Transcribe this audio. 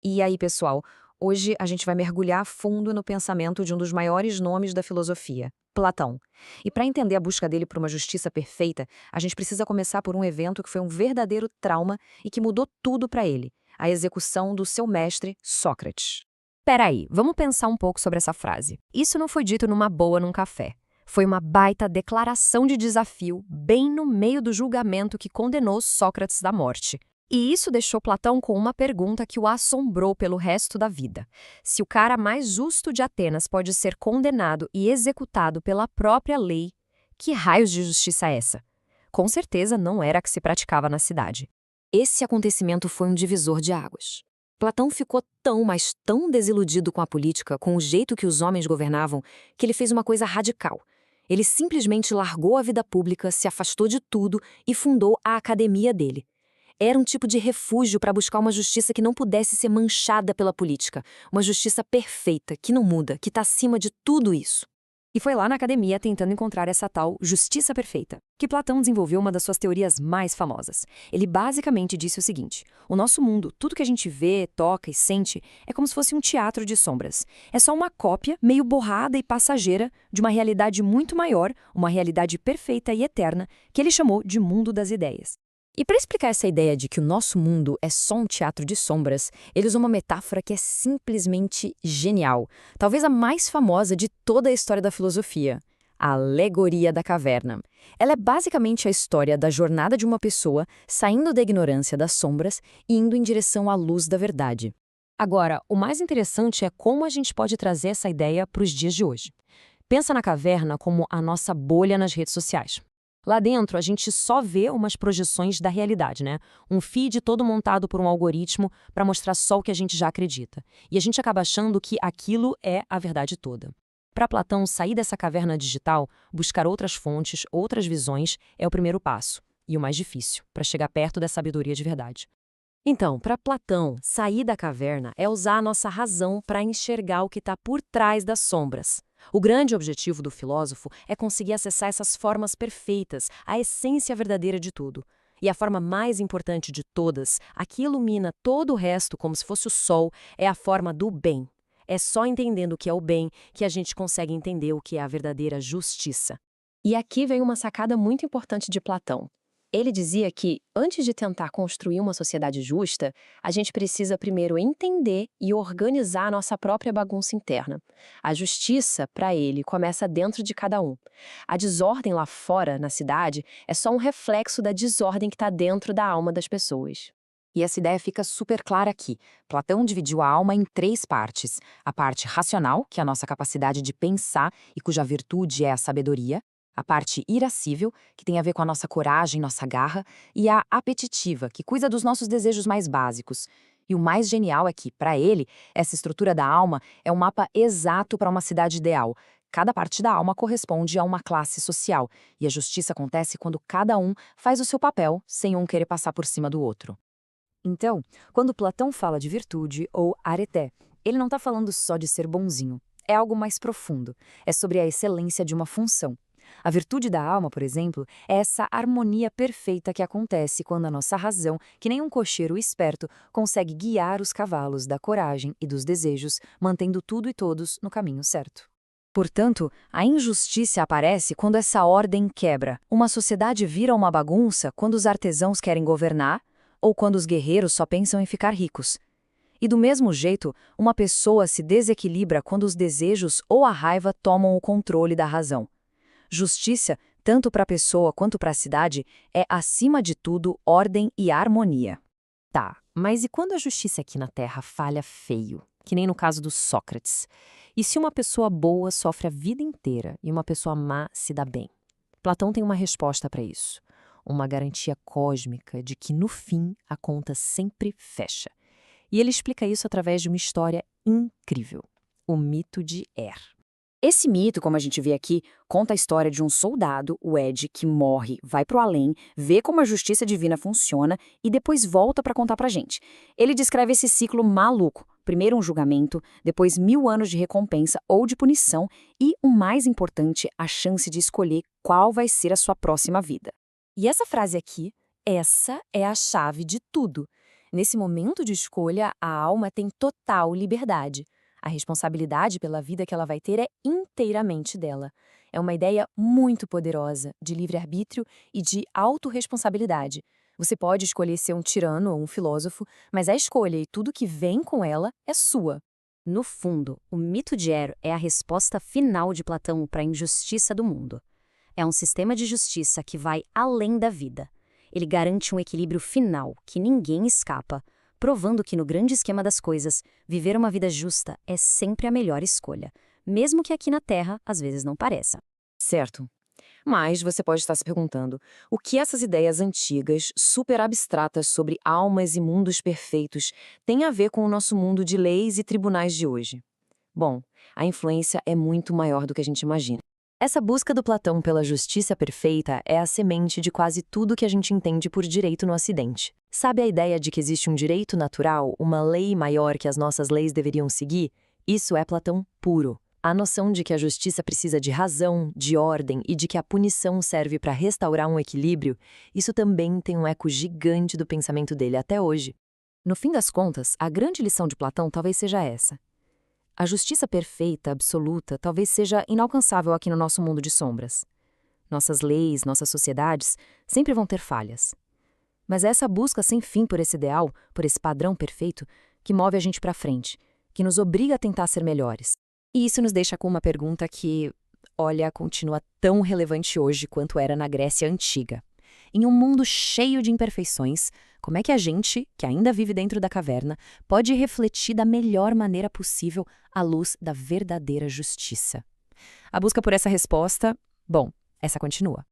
E aí, pessoal, hoje a gente vai mergulhar a fundo no pensamento de um dos maiores nomes da filosofia, Platão. E para entender a busca dele por uma justiça perfeita, a gente precisa começar por um evento que foi um verdadeiro trauma e que mudou tudo para ele, a execução do seu mestre, Sócrates. Peraí, vamos pensar um pouco sobre essa frase. Isso não foi dito numa boa num café. Foi uma baita declaração de desafio bem no meio do julgamento que condenou Sócrates da morte. E isso deixou Platão com uma pergunta que o assombrou pelo resto da vida. Se o cara mais justo de Atenas pode ser condenado e executado pela própria lei, que raios de justiça é essa? Com certeza não era a que se praticava na cidade. Esse acontecimento foi um divisor de águas. Platão ficou tão, mas tão desiludido com a política, com o jeito que os homens governavam, que ele fez uma coisa radical. Ele simplesmente largou a vida pública, se afastou de tudo e fundou a academia dele. Era um tipo de refúgio para buscar uma justiça que não pudesse ser manchada pela política, uma justiça perfeita, que não muda, que está acima de tudo isso. E foi lá na academia tentando encontrar essa tal justiça perfeita, que Platão desenvolveu uma das suas teorias mais famosas. Ele basicamente disse o seguinte: o nosso mundo, tudo que a gente vê, toca e sente, é como se fosse um teatro de sombras. É só uma cópia, meio borrada e passageira, de uma realidade muito maior, uma realidade perfeita e eterna, que ele chamou de mundo das ideias. E para explicar essa ideia de que o nosso mundo é só um teatro de sombras, ele usa uma metáfora que é simplesmente genial, talvez a mais famosa de toda a história da filosofia, a alegoria da caverna. Ela é basicamente a história da jornada de uma pessoa saindo da ignorância das sombras e indo em direção à luz da verdade. Agora, o mais interessante é como a gente pode trazer essa ideia para os dias de hoje. Pensa na caverna como a nossa bolha nas redes sociais. Lá dentro, a gente só vê umas projeções da realidade, né? Um feed todo montado por um algoritmo para mostrar só o que a gente já acredita. E a gente acaba achando que aquilo é a verdade toda. Para Platão, sair dessa caverna digital, buscar outras fontes, outras visões, é o primeiro passo. E o mais difícil, para chegar perto da sabedoria de verdade. Então, para Platão, sair da caverna é usar a nossa razão para enxergar o que está por trás das sombras. O grande objetivo do filósofo é conseguir acessar essas formas perfeitas, a essência verdadeira de tudo. E a forma mais importante de todas, a que ilumina todo o resto como se fosse o sol, é a forma do bem. É só entendendo o que é o bem que a gente consegue entender o que é a verdadeira justiça. E aqui vem uma sacada muito importante de Platão. Ele dizia que, antes de tentar construir uma sociedade justa, a gente precisa primeiro entender e organizar a nossa própria bagunça interna. A justiça, para ele, começa dentro de cada um. A desordem lá fora, na cidade, é só um reflexo da desordem que está dentro da alma das pessoas. E essa ideia fica super clara aqui. Platão dividiu a alma em três partes: a parte racional, que é a nossa capacidade de pensar e cuja virtude é a sabedoria; a parte irascível, que tem a ver com a nossa coragem, nossa garra; e a apetitiva, que cuida dos nossos desejos mais básicos. E o mais genial é que, para ele, essa estrutura da alma é um mapa exato para uma cidade ideal. Cada parte da alma corresponde a uma classe social, e a justiça acontece quando cada um faz o seu papel, sem um querer passar por cima do outro. Então, quando Platão fala de virtude ou areté, ele não está falando só de ser bonzinho. É algo mais profundo. É sobre a excelência de uma função. A virtude da alma, por exemplo, é essa harmonia perfeita que acontece quando a nossa razão, que nem um cocheiro esperto, consegue guiar os cavalos da coragem e dos desejos, mantendo tudo e todos no caminho certo. Portanto, a injustiça aparece quando essa ordem quebra. Uma sociedade vira uma bagunça quando os artesãos querem governar ou quando os guerreiros só pensam em ficar ricos. E do mesmo jeito, uma pessoa se desequilibra quando os desejos ou a raiva tomam o controle da razão. Justiça, tanto para a pessoa quanto para a cidade, é, acima de tudo, ordem e harmonia. Tá, mas e quando a justiça aqui na Terra falha feio? Que nem no caso do Sócrates. E se uma pessoa boa sofre a vida inteira e uma pessoa má se dá bem? Platão tem uma resposta para isso. Uma garantia cósmica de que, no fim, a conta sempre fecha. E ele explica isso através de uma história incrível: o mito de Er. Esse mito, como a gente vê aqui, conta a história de um soldado, o Ed, que morre, vai pro além, vê como a justiça divina funciona e depois volta para contar pra gente. Ele descreve esse ciclo maluco. Primeiro um julgamento, depois 1000 anos de recompensa ou de punição e, o mais importante, a chance de escolher qual vai ser a sua próxima vida. E essa frase aqui, essa é a chave de tudo. Nesse momento de escolha, a alma tem total liberdade. A responsabilidade pela vida que ela vai ter é inteiramente dela. É uma ideia muito poderosa de livre-arbítrio e de autorresponsabilidade. Você pode escolher ser um tirano ou um filósofo, mas a escolha e tudo que vem com ela é sua. No fundo, o mito de Ero é a resposta final de Platão para a injustiça do mundo. É um sistema de justiça que vai além da vida. Ele garante um equilíbrio final que ninguém escapa, provando que no grande esquema das coisas, viver uma vida justa é sempre a melhor escolha, mesmo que aqui na Terra às vezes não pareça. Certo. Mas você pode estar se perguntando, o que essas ideias antigas, super abstratas sobre almas e mundos perfeitos têm a ver com o nosso mundo de leis e tribunais de hoje? Bom, a influência é muito maior do que a gente imagina. Essa busca do Platão pela justiça perfeita é a semente de quase tudo que a gente entende por direito no Ocidente. Sabe a ideia de que existe um direito natural, uma lei maior que as nossas leis deveriam seguir? Isso é Platão puro. A noção de que a justiça precisa de razão, de ordem e de que a punição serve para restaurar um equilíbrio, isso também tem um eco gigante do pensamento dele até hoje. No fim das contas, a grande lição de Platão talvez seja essa. A justiça perfeita, absoluta, talvez seja inalcançável aqui no nosso mundo de sombras. Nossas leis, nossas sociedades sempre vão ter falhas. Mas é essa busca sem fim por esse ideal, por esse padrão perfeito, que move a gente para frente, que nos obriga a tentar ser melhores. E isso nos deixa com uma pergunta que, olha, continua tão relevante hoje quanto era na Grécia Antiga. Em um mundo cheio de imperfeições, como é que a gente, que ainda vive dentro da caverna, pode refletir da melhor maneira possível à luz da verdadeira justiça? A busca por essa resposta, bom, essa continua.